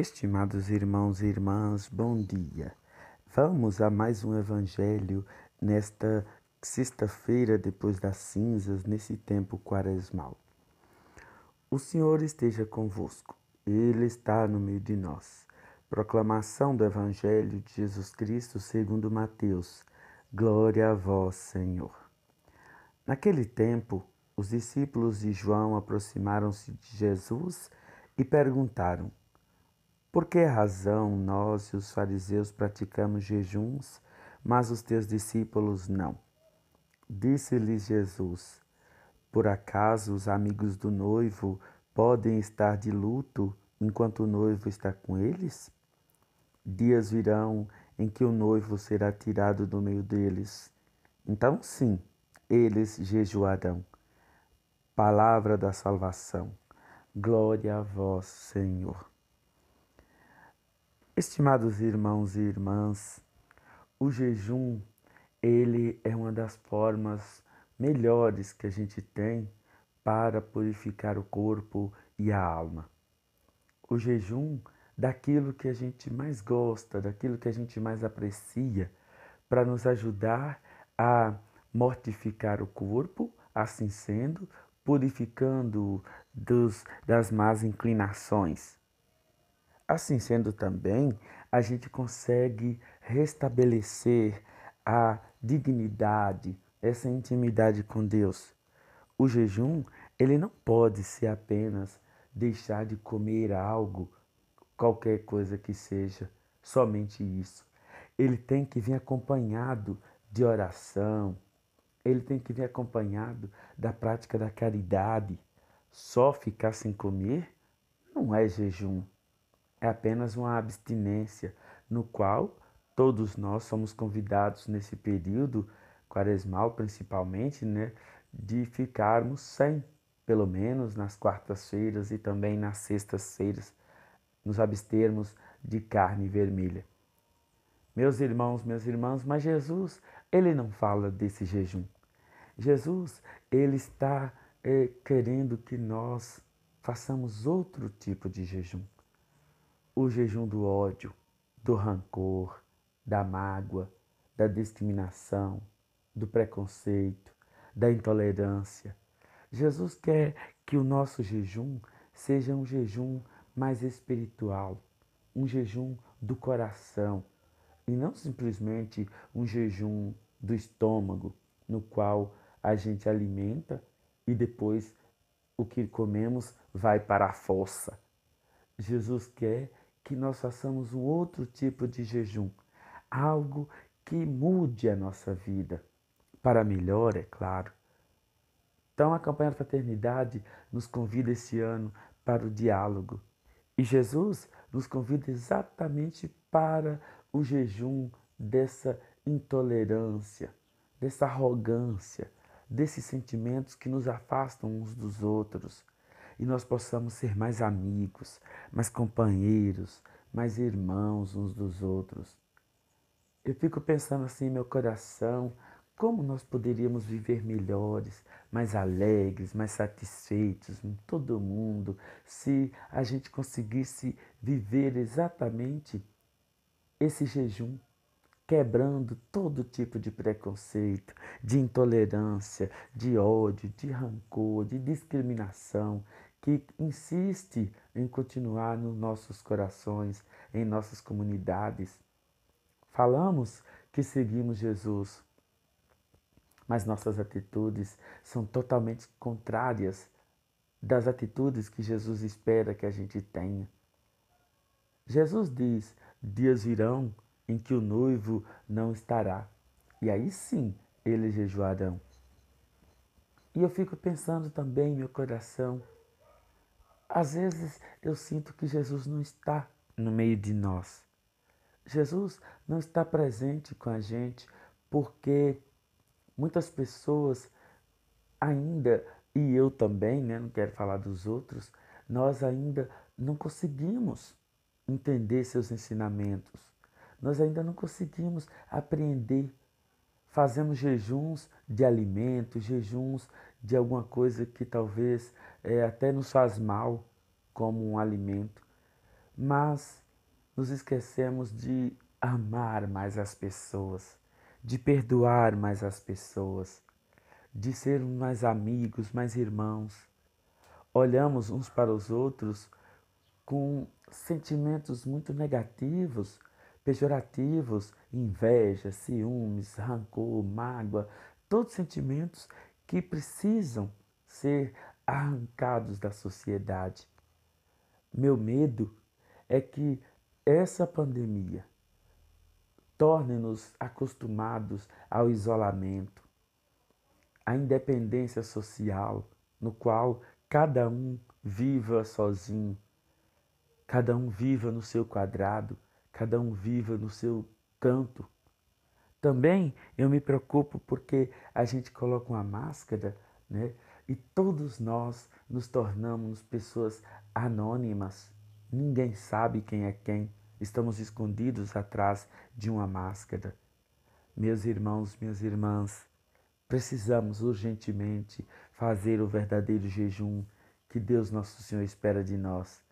Estimados irmãos e irmãs, bom dia. Vamos a mais um evangelho nesta sexta-feira depois das cinzas, nesse tempo quaresmal. O Senhor esteja convosco. Ele está no meio de nós. Proclamação do evangelho de Jesus Cristo segundo Mateus. Glória a vós, Senhor. Naquele tempo, os discípulos de João aproximaram-se de Jesus e perguntaram: por que razão nós e os fariseus praticamos jejuns, mas os teus discípulos não? Disse-lhes Jesus: por acaso os amigos do noivo podem estar de luto enquanto o noivo está com eles? Dias virão em que o noivo será tirado do meio deles. Então, sim, eles jejuarão. Palavra da salvação. Glória a vós, Senhor. Estimados irmãos e irmãs, o jejum, ele é uma das formas melhores que a gente tem para purificar o corpo e a alma. O jejum daquilo que a gente mais gosta, daquilo que a gente mais aprecia, para nos ajudar a mortificar o corpo, assim sendo, purificando-o das más inclinações. Assim sendo também, a gente consegue restabelecer a dignidade, essa intimidade com Deus. O jejum, ele não pode ser apenas deixar de comer algo, qualquer coisa que seja, somente isso. Ele tem que vir acompanhado de oração, ele tem que vir acompanhado da prática da caridade. Só ficar sem comer não é jejum. É apenas uma abstinência, no qual todos nós somos convidados nesse período quaresmal, principalmente, né, de ficarmos sem, pelo menos nas quartas-feiras e também nas sextas-feiras, nos abstermos de carne vermelha. Meus irmãos, minhas irmãs, mas Jesus, ele não fala desse jejum. Jesus, ele está querendo que nós façamos outro tipo de jejum. O jejum do ódio, do rancor, da mágoa, da discriminação, do preconceito, da intolerância. Jesus quer que o nosso jejum seja um jejum mais espiritual, um jejum do coração, e não simplesmente um jejum do estômago, no qual a gente alimenta e depois o que comemos vai para a fossa. Jesus quer que nós façamos um outro tipo de jejum, algo que mude a nossa vida, para melhor, é claro. Então, a campanha da fraternidade nos convida esse ano para o diálogo. E Jesus nos convida exatamente para o jejum dessa intolerância, dessa arrogância, desses sentimentos que nos afastam uns dos outros. E nós possamos ser mais amigos, mais companheiros, mais irmãos uns dos outros. Eu fico pensando assim em meu coração, como nós poderíamos viver melhores, mais alegres, mais satisfeitos em todo mundo, se a gente conseguisse viver exatamente esse jejum, quebrando todo tipo de preconceito, de intolerância, de ódio, de rancor, de discriminação, que insiste em continuar nos nossos corações, em nossas comunidades. Falamos que seguimos Jesus, mas nossas atitudes são totalmente contrárias das atitudes que Jesus espera que a gente tenha. Jesus diz: dias virão em que o noivo não estará, e aí sim eles jejuarão. E eu fico pensando também em meu coração, às vezes eu sinto que Jesus não está no meio de nós. Jesus não está presente com a gente porque muitas pessoas ainda, e eu também, né, não quero falar dos outros, nós ainda não conseguimos entender seus ensinamentos. Nós ainda não conseguimos apreender. Fazemos jejuns de alimento, jejuns de alguma coisa que talvez até nos faz mal, como um alimento. mas nos esquecemos de amar mais as pessoas, de perdoar mais as pessoas, de sermos mais amigos, mais irmãos. Olhamos uns para os outros com sentimentos muito negativos, pejorativos, inveja, ciúmes, rancor, mágoa, todos sentimentos que precisam ser arrancados da sociedade. Meu medo é que essa pandemia torne-nos acostumados ao isolamento, à independência social, no qual cada um viva sozinho, cada um viva no seu quadrado, cada um viva no seu canto. Também eu me preocupo porque a gente coloca uma máscara, né? E todos nós nos tornamos pessoas anônimas. Ninguém sabe quem é quem. Estamos escondidos atrás de uma máscara. Meus irmãos, minhas irmãs, precisamos urgentemente fazer o verdadeiro jejum que Deus Nosso Senhor espera de nós.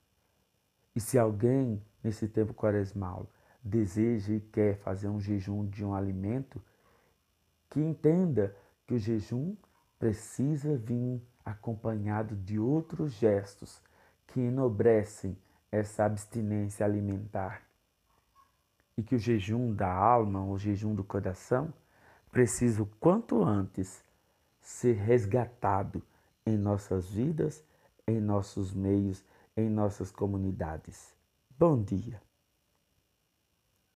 E se alguém, nesse tempo quaresmal, deseja e quer fazer um jejum de um alimento, que entenda que o jejum precisa vir acompanhado de outros gestos que enobrecem essa abstinência alimentar. E que o jejum da alma, o jejum do coração, precisa o quanto antes ser resgatado em nossas vidas, em nossos meios, em nossas comunidades. Bom dia!